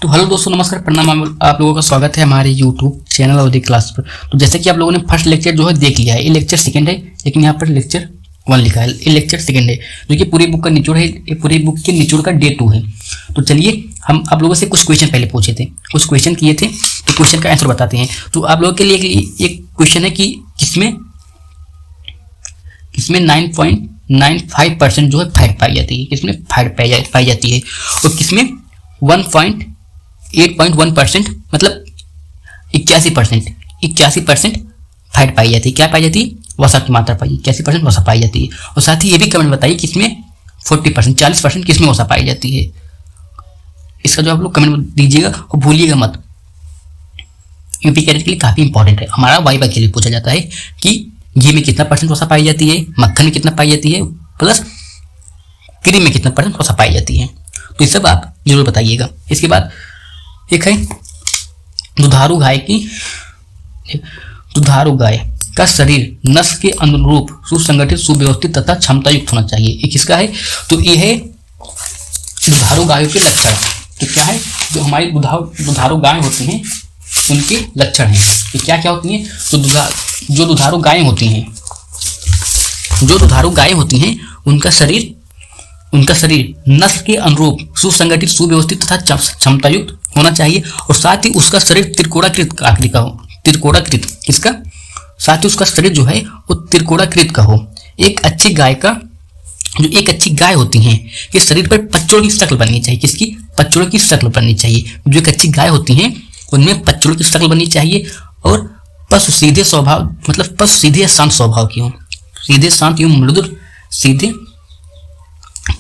तो हेलो दोस्तों, नमस्कार, प्रणाम। आप लोगों का स्वागत है हमारे यूट्यूब चैनल अवधि क्लास पर। तो जैसे कि आप लोगों ने फर्स्ट लेक्चर जो है देख लिया है, ये लेक्चर सेकंड है, लेकिन यहाँ पर लेक्चर 1 लिखा है, ये लेक्चर सेकंड है, जो कि पूरी बुक का निचोड़ है। ये पूरी बुक के निचोड़ का डे 2 है। तो चलिए हम आप लोगों से कुछ क्वेश्चन पहले पूछे थे, कुछ क्वेश्चन किए थे, तो क्वेश्चन का आंसर बताते हैं। तो आप लोगों के लिए एक क्वेश्चन है कि किसमें 9.95% जो है फैट पाई जाती है, किसमें फैट पाई जाती है, और किसमें 1.81% मतलब 81% फैट पाई जाती है। क्या पाई जाती है? वसा की मात्रा पाई, 81% वसा पाई जाती है। और साथ ही ये भी कमेंट बताइए किसमें 40% किसमें वसा पाई जाती है। इसका जो आप लोग कमेंट दीजिएगा और भूलिएगा मत। यूपी कैडेट के लिए काफी इंपॉर्टेंट है। हमारा वाइवा के लिए पूछा जाता है कि घी में कितना % वसा पाई जाती है, मक्खन में कितना पाई जाती है, प्लस क्रीम में कितना % वसा पाई जाती है। तो ये सब आप जरूर बताइएगा। इसके बाद एक है दुधारू गाय का शरीर नस्ल के अनुरूप सुसंगठित, सुव्यवस्थित तथा क्षमता युक्त होना चाहिए। ये किसका है? तो ये है दुधारू गायों के लक्षण। तो क्या है? जो हमारी दुधारू गाय होती हैं उनके लक्षण हैं। तो क्या क्या होती हैं? तो जो दुधारू गायें होती हैं उनका शरीर नस्ल के अनुरूप सुसंगठित, सुव्यवस्थित तथा क्षमता युक्त होना चाहिए। और साथ ही उसका शरीर त्रिकोणाकृत आकृति का हो। त्रिकोणाकृत किसका? साथ ही उसका शरीर जो है वो त्रिकोणाकृत का हो। एक अच्छी गाय होती है कि शरीर पर पच्चों की शक्ल बननी चाहिए। किसकी? पच्चों की शक्ल बननी चाहिए। जो एक अच्छी गाय होती है उनमें पच्चों की शक्ल बननी चाहिए। और पशु सीधे स्वभाव, मतलब पशु सीधे शांत स्वभाव की हो। सीधे शांत एवं मृदुल,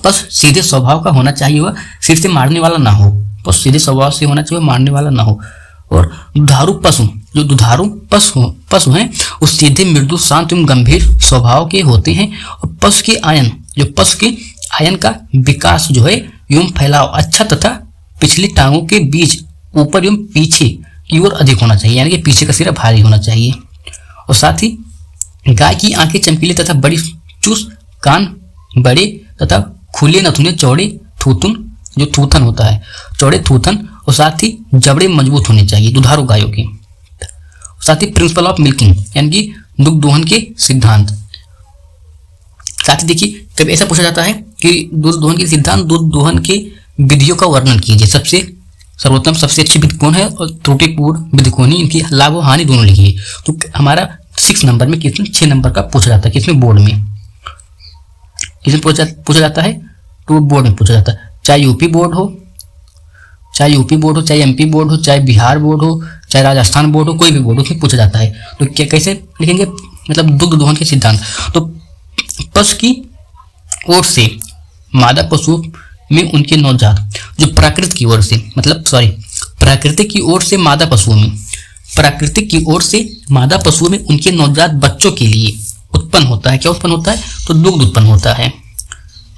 पशु सीधे स्वभाव का होना चाहिए। वह सिर से मारने वाला ना हो। पशु सीधे स्वभाव से होना चाहिए, मारने वाला ना हो। और दुधारू पशु हैं वो सीधे, मृदु, शांत एवं गंभीर स्वभाव के होते हैं। और पशु के आयन का विकास जो है एवं फैलाव अच्छा तथा पिछली टांगों के बीच ऊपर एवं पीछे की ओर अधिक होना चाहिए, यानी कि पीछे का सिरा भारी होना चाहिए। और साथ ही गाय की आंखें चमकीली तथा बड़ी, चूस, कान बड़े तथा खुले नथुने, चौड़े थूथन, जो थूथन होता है, चौड़े थूथन। और साथ ही जबड़े मजबूत होने चाहिए दुधारू गायों के। साथ ही प्रिंसिपल ऑफ मिल्किंग, यानी कि दुग्ध दोहन के सिद्धांत। साथ ही देखिए कभी ऐसा पूछा जाता है कि दूध दोहन के सिद्धांत, दूध दोहन के विधियों का वर्णन कीजिए। सबसे सर्वोत्तम, सबसे अच्छी विधि कौन है और त्रुटिपूर्ण विधि कौन है, इनकी लाभ और हानि दोनों लिखिए। तो हमारा 6 नंबर में, किसमें 6 नंबर का पूछा जाता है, किसमें बोर्ड में, किसमें पूछा जाता है, तो बोर्ड में पूछा जाता है। चाहे यूपी बोर्ड हो, चाहे एमपी बोर्ड हो, चाहे बिहार बोर्ड हो, चाहे राजस्थान बोर्ड हो, कोई भी बोर्ड हो, उसमें पूछा जाता है। तो क्या कैसे लिखेंगे? मतलब दुग्ध दोहन के सिद्धांत। तो पशु की ओर से मादा पशु में उनके नवजात, जो प्राकृतिक की ओर से मादा पशुओं में उनके नवजात बच्चों के लिए उत्पन्न होता है। क्या उत्पन्न होता है? तो दुग्ध उत्पन्न होता है।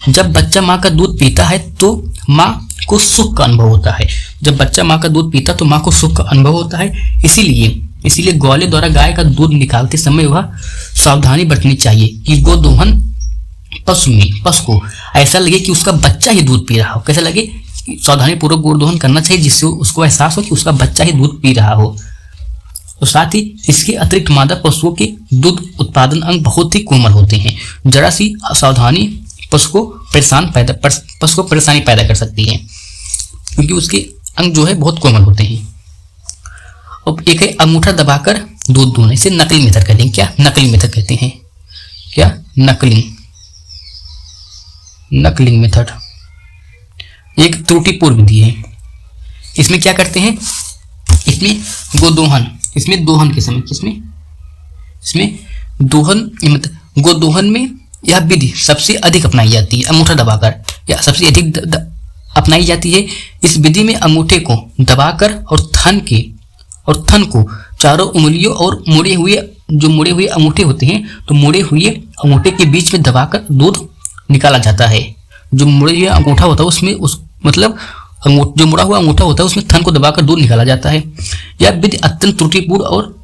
जब बच्चा माँ का दूध पीता है तो माँ को सुख का अनुभव होता है। जब बच्चा माँ का दूध पीता तो माँ को सुख का अनुभव होता है। इसीलिए ग्वाले द्वारा गाय का दूध निकालते समय वह सावधानी बरतनी चाहिए कि गोदोहन पशु को ऐसा लगे कि उसका बच्चा ही दूध पी रहा हो। कैसा लगे? सावधानी पूर्वक गोदोहन करना चाहिए जिससे उसको एहसास हो कि उसका बच्चा ही दूध पी रहा हो। और साथ ही इसके अतिरिक्त मादा पशुओं के दूध उत्पादन अंग बहुत ही कोमल होते हैं। जरा सी सावधानी पशु को परेशानी पैदा कर सकती है, क्योंकि उसके अंग जो है बहुत कोमल होते हैं। अब एक है अंगूठा दबाकर दूध दूहना। इसे नकलिंग मेथड कहते हैं। क्या? नकलिंग मेथड कहते हैं। क्या? नकलिंग मेथड एक त्रुटिपूर्ण विधि है। इसमें क्या करते हैं? इसमें दोहन के समय, इसमें गोदोहन में यह विधि सबसे अधिक अपनाई जाती है। अंगूठा दबाकर या सबसे अधिक अपनाई जाती है। इस विधि में अंगूठे को दबाकर और थन को चारों उंगलियों और मुड़े हुए अंगूठे होते हैं, तो मुड़े हुए अंगूठे के बीच में दबाकर दूध निकाला जाता है। जो मुड़े हुए अंगूठा होता है उसमें जो मुड़ा हुआ अंगूठा होता है उसमें थन को दबाकर दूध निकाला जाता है। यह विधि अत्यंत त्रुटिपूर्ण और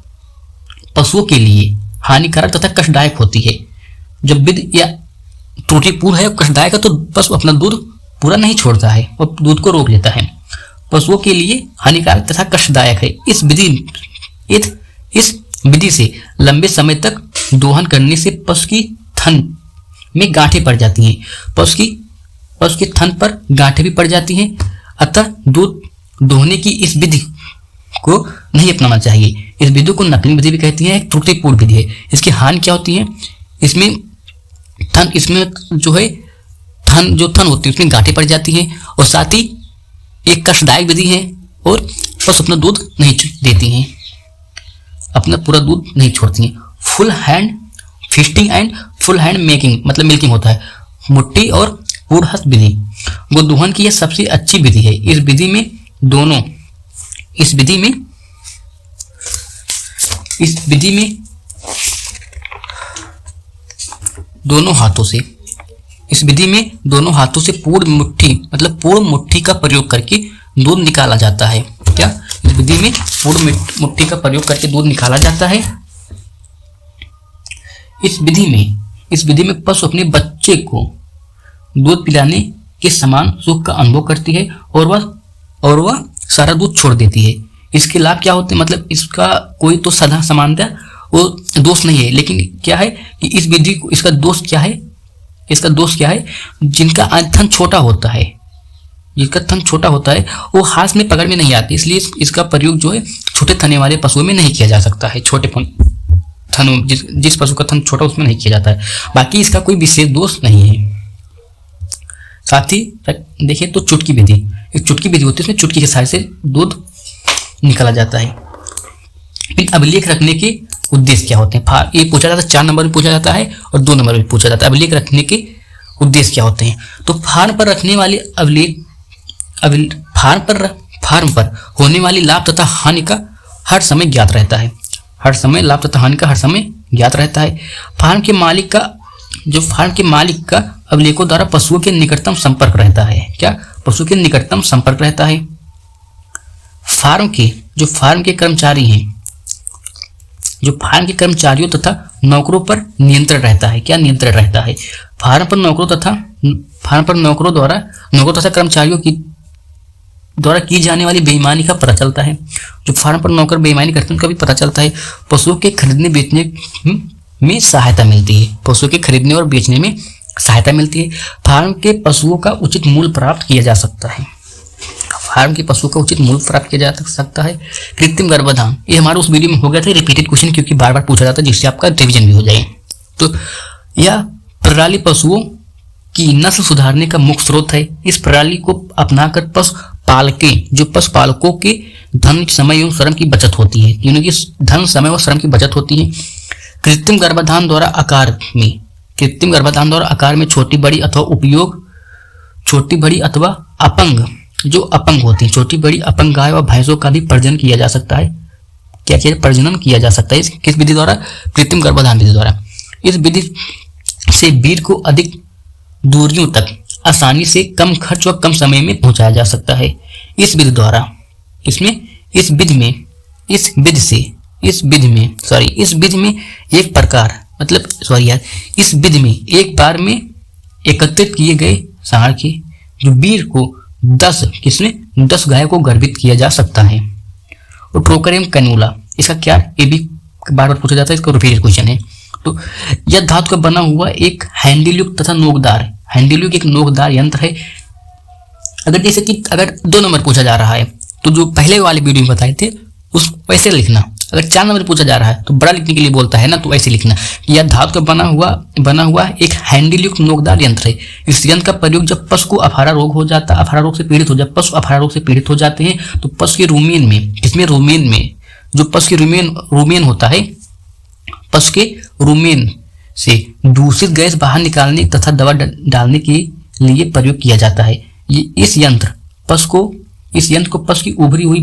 पशुओं के लिए हानिकारक तथा कष्टदायक होती है। जब विधि या त्रुटिपूर्ण है, कष्टदायक है, तो पशु अपना दूध पूरा नहीं छोड़ता है और दूध को रोक लेता है। पशुओं के लिए हानिकारक तथा कष्टदायक है। इस विधि से लंबे समय तक दोहन करने से पशु की थन में गांठें पड़ जाती हैं। पशु के थन पर गांठें भी पड़ जाती हैं। अतः दूध दोहने की इस विधि को नहीं अपनाना चाहिए। इस विधि को नकली विधि भी कहती है, एक त्रुटिपूर्ण विधि है। इसकी हानि क्या होती है? इसमें जो है थन होती है उसमें गांठें पड़ जाती हैं, और साथ ही एक कष्टदायक विधि है, और पशु अपना दूध नहीं देती हैं, अपना पूरा दूध नहीं छोड़ती हैं। Full hand fisting and full hand making मतलब मिल्किंग होता है। मुट्ठी और पूर्ण हस्त विधि गोदोहन की यह सबसे अच्छी विधि है। इस विधि में दोनों हाथों से पूर्ण मुट्ठी का प्रयोग करके दूध निकाला जाता है। क्या इस विधि में पूर्ण मुट्ठी का प्रयोग करके दूध निकाला जाता है? इस विधि में पशु अपने बच्चे को दूध पिलाने के समान सुख का अनुभव करती है, और वह सारा दूध छोड़ देती है। इसके लाभ क्या होते हैं? मतलब इसका कोई तो समानता वो दोष नहीं है, लेकिन क्या है कि इस विधि को इसका दोष क्या है? जिनका थन छोटा होता है वो हाथ में पकड़ में नहीं आती, इसलिए इसका प्रयोग जो है छोटे थने वाले पशुओं में नहीं किया जा सकता है। छोटे थनों जिस पशु का थन छोटा उसमें नहीं किया जाता है। बाकी इसका कोई विशेष दोष नहीं है। साथ ही देखिए तो चुटकी विधि, एक चुटकी विधि होती है, इसमें चुटकी के सहायता से दूध निकाला जाता है। फिर अभिलेख रखने के उद्देश्य क्या होते हैं? ये पूछा जाता है, 4 नंबर में पूछा जाता है और 2 नंबर में पूछा जाता है। अभिलेख रखने के उद्देश्य क्या होते हैं? तो फार्म पर रखने वाले फार्म पर होने वाली लाभ तथा हानि का हर समय ज्ञात रहता है। फार्म के मालिक का अभिलेखों द्वारा पशुओं के निकटतम संपर्क रहता है। क्या? पशु के निकटतम संपर्क रहता है। फार्म के कर्मचारी हैं, जो फार्म के कर्मचारियों तथा नौकरों पर नियंत्रण रहता है। क्या नियंत्रण रहता है? फार्म पर नौकरों द्वारा कर्मचारियों की द्वारा की जाने वाली बेईमानी का पता चलता है। जो फार्म पर नौकर बेईमानी करते हैं उनका भी पता चलता है। पशुओं के खरीदने बेचने में सहायता मिलती है। फार्म के पशुओं का उचित मूल्य प्राप्त किया जा सकता है। कृत्रिम गर्भाधान, ये हमारे उस वीडियो में हो गया था रिपीटेड क्वेश्चन, क्योंकि बार बार पूछा जाता है, जिससे आपका रिवीजन भी हो जाए। तो यह प्रणाली पशुओं की नस्ल सुधारने का मुख्य स्रोत है। इस प्रणाली को अपनाकर पशुपालकों के धन, समय एवं श्रम की बचत होती है। तीनों की धन, समय और श्रम की बचत होती है। कृत्रिम गर्भाधान द्वारा आकार में छोटी बड़ी अथवा अपंग होती है, छोटी बड़ी अपंग गाय और भैंसों का भी प्रजनन किया जा सकता है। प्रजनन किया जा सकता है किस विधि द्वारा? कृत्रिम गर्भाधान विधि द्वारा। इस विधि से वीर्य को अधिक दूरियों तक आसानी से कम खर्च और कम समय में पहुंचाया जा सकता है। इस विधि में एक बार में एकत्रित किए गए सांड के जो वीर्य को 10 गाय को गर्भित किया जा सकता है। और ट्रोकर एवं कैनुला, इसका क्या? ये भी बार बार पूछा जाता है, इसका रिपीटेड क्वेश्चन है। तो यह धातु का बना हुआ एक हैंडलयुक्त तथा नोकदार यंत्र है। अगर 2 नंबर पूछा जा रहा है तो जो पहले वाले वीडियो में बताए थे उस वैसे लिखना। अगर 4 नंबर पूछा जा रहा है तो बड़ा लिखने के लिए बोलता है ना, तो ऐसे लिखना। यह धातु का बना हुआ एक हैंडलयुक्त नोकदार यंत्र है। इस यंत्र का प्रयोग जब पशु को अफारा रोग से पीड़ित हो जाते हैं तो पशु के रूमेन में जो पशु के रूमेन होता है, पशु के रूमेन से दूषित गैस बाहर निकालने तथा दवा डालने के लिए प्रयोग किया जाता है। इस यंत्र को पशु की उभरी हुई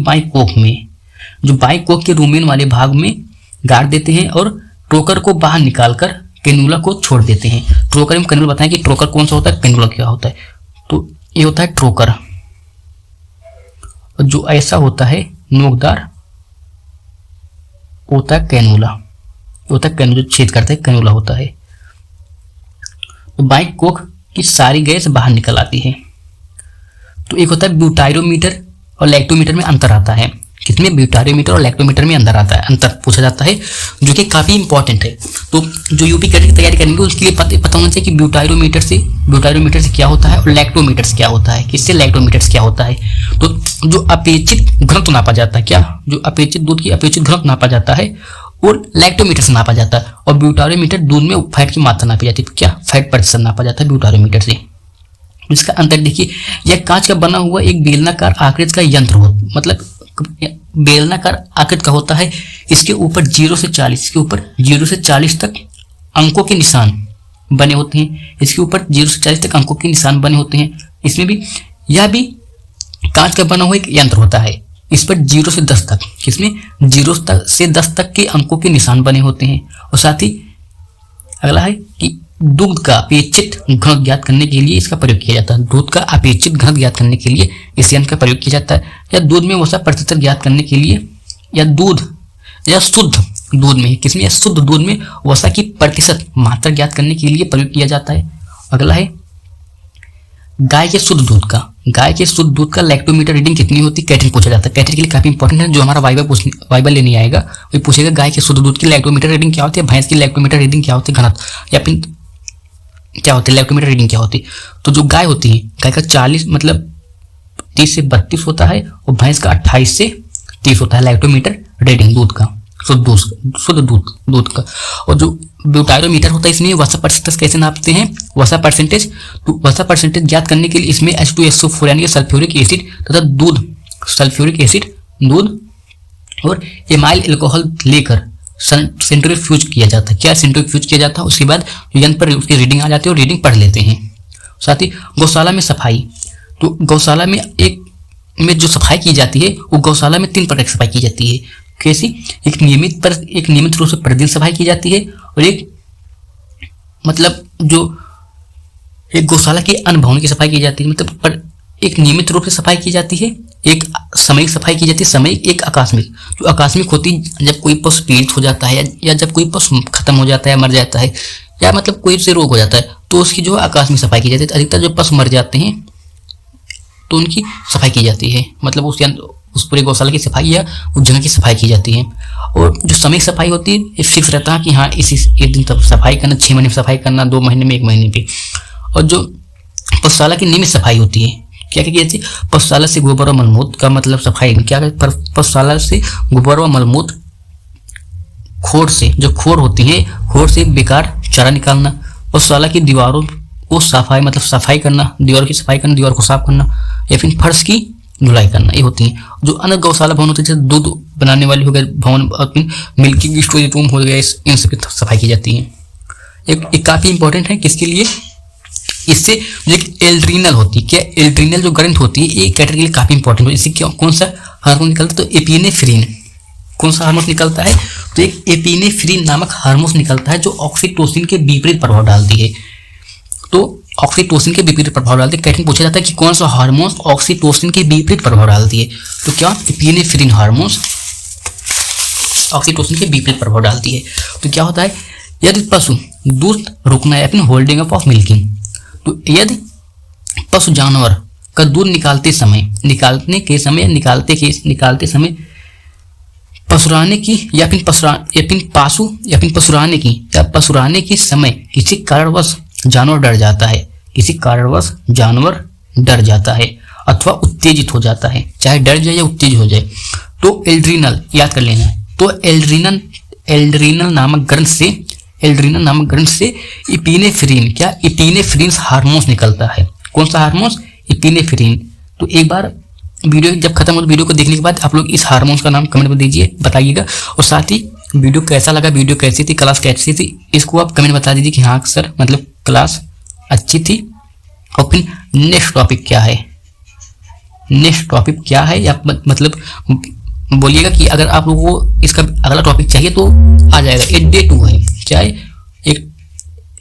बाईं कोख के रूमेन वाले भाग में गाड़ देते हैं और ट्रोकर को बाहर निकालकर कैनुला को छोड़ देते हैं। ट्रोकर एवं कैनुला बताएं कि ट्रोकर कौन सा होता है, कैनुला क्या होता है। तो ये होता है ट्रोकर, जो ऐसा होता है नोकदार होता है कैनुला, जो छेद करता है कैनुला होता है। तो बाईं कोख की सारी गैस बाहर निकल आती है। तो एक होता है ब्यूटाइरोमीटर और लैक्टोमीटर में अंतर आता है। किसमें? ब्यूटारियोमीटर और लैक्टोमीटर में अंतर पूछा जाता है, जो कि काफ़ी इंपॉर्टेंट है। तो जो यूपी कैडेट की तैयारी करेंगे उसके लिए पता होना चाहिए कि ब्यूटारियोमीटर से क्या होता है और लैक्टोमीटर से क्या होता है। किससे? लैक्टोमीटर से क्या होता है? तो जो अपेक्षित घनत्व नापा जाता है, क्या? जो अपेक्षित दूध की अपेक्षित घनत्व नापा जाता है और लैक्टोमीटर से नापा जाता है। और ब्यूटारियोमीटर दूध में फैट की मात्रा नापी जाती है, क्या? फैट प्रतिशत नापा जाता है ब्यूटारियोमीटर से। इसका अंतर देखिए, यह कांच का बना हुआ एक बेलनाकार आकृति का यंत्र हो, मतलब बेलनाकार आकृति का होता है। इसके ऊपर 0 से 40 तक अंकों के निशान बने होते हैं। इसके ऊपर 0 से 40 तक अंकों के निशान बने होते हैं। इसमें भी यह भी कांच का बना हुआ एक यंत्र होता है। इस पर 0 से 10 तक, किसमें? 0 से 10 तक के अंकों के निशान बने होते हैं। और साथ ही अगला है कि दूध का अपेक्षित घनत्व ज्ञात करने के लिए इसका प्रयोग किया जाता है। दूध का अपेक्षित घनत्व ज्ञात करने के लिए इस यंत्र का प्रयोग किया जाता है। या दूध में वसा प्रतिशत ज्ञात करने के लिए, या शुद्ध दूध में, किसमें? या शुद्ध दूध में वसा की प्रतिशत मात्रा ज्ञात करने के लिए प्रयोग किया जाता है। अगला है गाय के शुद्ध दूध का लैक्टोमीटर रीडिंग कितनी होती है? कैटेगरी पूछा जाता है। कैटेगरी के लिए काफी इंपॉर्टेंट है, जो हमारा वाइबा लेने आएगा वही पूछेगा गाय के शुद्ध दूध की लैक्टोमीटर रीडिंग क्या होती है, भैंस की लैक्टोमीटर रीडिंग क्या होती है, घनत्व या फिर क्या होती है, लैक्टोमीटर रीडिंग क्या होती है। तो जो गाय होती है, गाय का 40 मतलब 30 से 32 होता है और भैंस का 28 से 30 होता है लैक्टोमीटर रीडिंग दूध का, शुद्ध दूध का। और जो ब्यूटारियोमीटर होता है, इसमें वसा परसेंटेज कैसे नापते हैं? वसा परसेंटेज ज्ञात करने के लिए इसमें H2SO4 यानी सल्फ्यूरिक एसिड तथा दूध और एमाइल अल्कोहल लेकर सेंट्रीफ्यूज किया जाता है। क्या? सेंट्रीफ्यूज किया जाता है। उसके बाद यंत्र पर उसकी रीडिंग आ जाती है और रीडिंग पढ़ लेते हैं। साथ ही गौशाला में सफाई, तो गौशाला में जो सफाई की जाती है वो गौशाला में 3 प्रकार की सफाई की जाती है। कैसी? एक नियमित रूप से प्रतिदिन सफाई की जाती है, और एक मतलब जो एक गौशाला की अन्य भवन की सफाई की जाती है, मतलब एक नियमित रूप से सफाई की जाती है, एक सामयिक सफाई की जाती है, सामयिक एक आकस्मिक। जो आकस्मिक होती है जब कोई पशु पीड़ित हो जाता है या जब कोई पशु खत्म हो जाता है, मर जाता है, या मतलब कोई से रोग हो जाता है तो उसकी जो आकस्मिक सफाई की जाती है। अधिकतर जो पशु मर जाते हैं तो उनकी सफाई की जाती है, मतलब उस पूरे गौशाला की सफाई या उस जगह की सफाई की जाती है। और जो सामयिक सफाई होती है ये फिक्स रहता है कि हाँ एक दिन तक सफाई करना, 6 महीने में सफाई करना, 2 महीने में, 1 महीने पे। और जो पशुशाला की नियमित सफाई होती है, क्या क्या की जाती है? पशुशाला से गोबर और मलमूत्र का मतलब सफाई क्या? पशुशाला से गोबर और मलमूत्र खोर से, जो खोर होती है, खोर से बेकार चारा निकालना। पशुशाला की दीवारों को सफाई मतलब सफाई करना, दीवार की सफाई करना, दीवार को साफ करना, या फिर फर्श की धुलाई करना, ये होती है। जो अन्य गौशाला भवन होते हैं जैसे दूध बनाने वाली हो गए भवन, मिल्किंग स्टोरेज रूम हो गया, इन सब की सफाई की जाती है। एक काफी इंपॉर्टेंट है किसके लिए? इससे जो एक एल्ड्रीनल होती है, क्या? एल्ड्रीनल जो ग्रंथ होती है ये कैटेगरी के लिए काफी इंपॉर्टेंट है। इससे क्या कौन सा हार्मोन निकलता है? तो एपिनेफ्रिन। कौन सा हार्मोन निकलता है? तो एक एपिनेफ्रिन नामक हार्मोन निकलता है जो ऑक्सीटोसिन के विपरीत प्रभाव डालती है। तो ऑक्सीटोसिन के विपरीत प्रभाव डालती है। कैटेगरी पूछा जाता है कि कौन सा हार्मोन ऑक्सीटोसिन के विपरीत प्रभाव डालती है? तो क्या? एपिनेफ्रिन हार्मोन ऑक्सीटोसिन के विपरीत प्रभाव डालती है। तो क्या होता है? यदि पशु दूध रोकना है, अपनी होल्डिंग अप ऑफ मिल्किंग, तो यदि पशु जानवर का दूध निकालते समय पसुराने की या फिर पसुराने की समय किसी कारणवश जानवर डर जाता है अथवा उत्तेजित हो जाता है, चाहे डर जाए या उत्तेजित हो जाए, तो एल्ड्रीनल याद कर लेना है। तो एल्ड्रीनल नामक ग्रंथ से एपिनेफ्रिन, क्या? एपिनेफ्रिन हार्मोन निकलता है। कौन सा हार्मोन? एपिनेफ्रिन। तो एक बार वीडियो जब खत्म हो तो वीडियो को देखने के बाद आप लोग इस हार्मोन का नाम कमेंट में दीजिए, बताइएगा। और साथ ही वीडियो कैसा लगा, वीडियो कैसी थी, क्लास कैसी थी, इसको आप कमेंट बता दीजिए कि हाँ सर मतलब क्लास अच्छी थी। और फिर नेक्स्ट टॉपिक क्या है या मतलब बोलिएगा कि अगर आप लोगों को इसका अगला टॉपिक चाहिए तो आ जाएगा। ये डे 2 है, क्या है? एक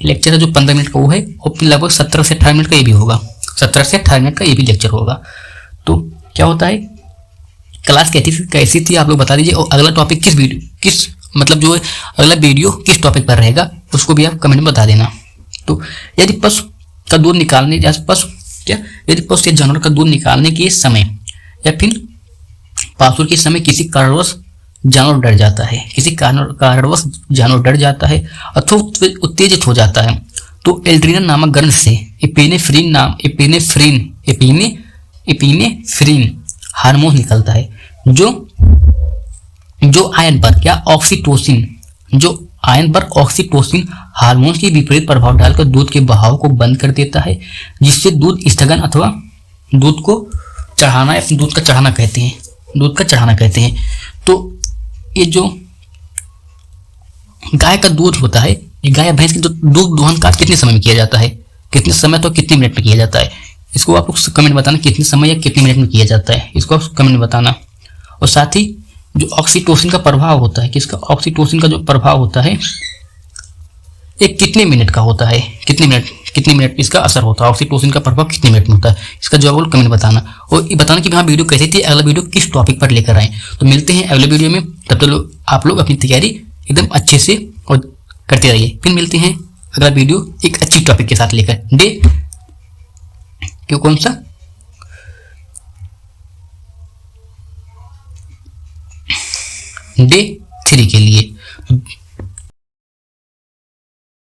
लेक्चर है जो 15 मिनट का वो है, और फिर लगभग 17 से 18 मिनट का ये भी होगा, 17 से 18 मिनट का ये भी लेक्चर होगा। तो क्या होता है, क्लास कैसी थी आप लोग बता दीजिए। और अगला टॉपिक मतलब जो अगला वीडियो किस टॉपिक पर रहेगा उसको भी आप कमेंट में बता देना। तो यदि पशु का दूध निकालने या पशु से जानवर का दूध निकालने के समय या फिर पासुर के समय किसी कारणवश जानवर डर जाता है, किसी कारणवश जानवर डर जाता है अथवा उत्तेजित हो जाता है तो एल्ड्रिनन नामक ग्रंथ से एपिनेफ्रीन हार्मोन निकलता है जो आयन पर या ऑक्सीटोसिन हार्मोन के विपरीत प्रभाव डालकर दूध के बहाव को बंद कर देता है, जिससे दूध स्थगन अथवा दूध का चढ़ाना कहते हैं। तो ये जो गाय का दूध होता है, ये गाय भैंस की दूध दोहन कार्य कितने समय में किया जाता है, कितने समय तो कितने मिनट में किया जाता है, इसको आप लोग कमेंट बताना कितने समय या कितने मिनट में किया जाता है, इसको आप कमेंट में बताना। और साथ ही जो ऑक्सीटोसिन का प्रभाव होता है, किसका ऑक्सीटोसिन का जो प्रभाव होता है ये कितने मिनट का होता है, कितने मिनट इसका असर होता है, ऑक्सीटोसिन का प्रभाव कितने मिनट में होता है, इसका जवाब आप कमेंट बताना। और ये बताना कि हाँ वीडियो कैसी थी, अगला वीडियो किस टॉपिक पर लेकर आए। तो मिलते हैं अगले वीडियो में, तब तक आप लोग अपनी तैयारी एकदम अच्छे से और करते रहिए। फिर मिलते हैं अगला वीडियो एक अच्छी टॉपिक के साथ लेकर कौन सा डे 3 के लिए।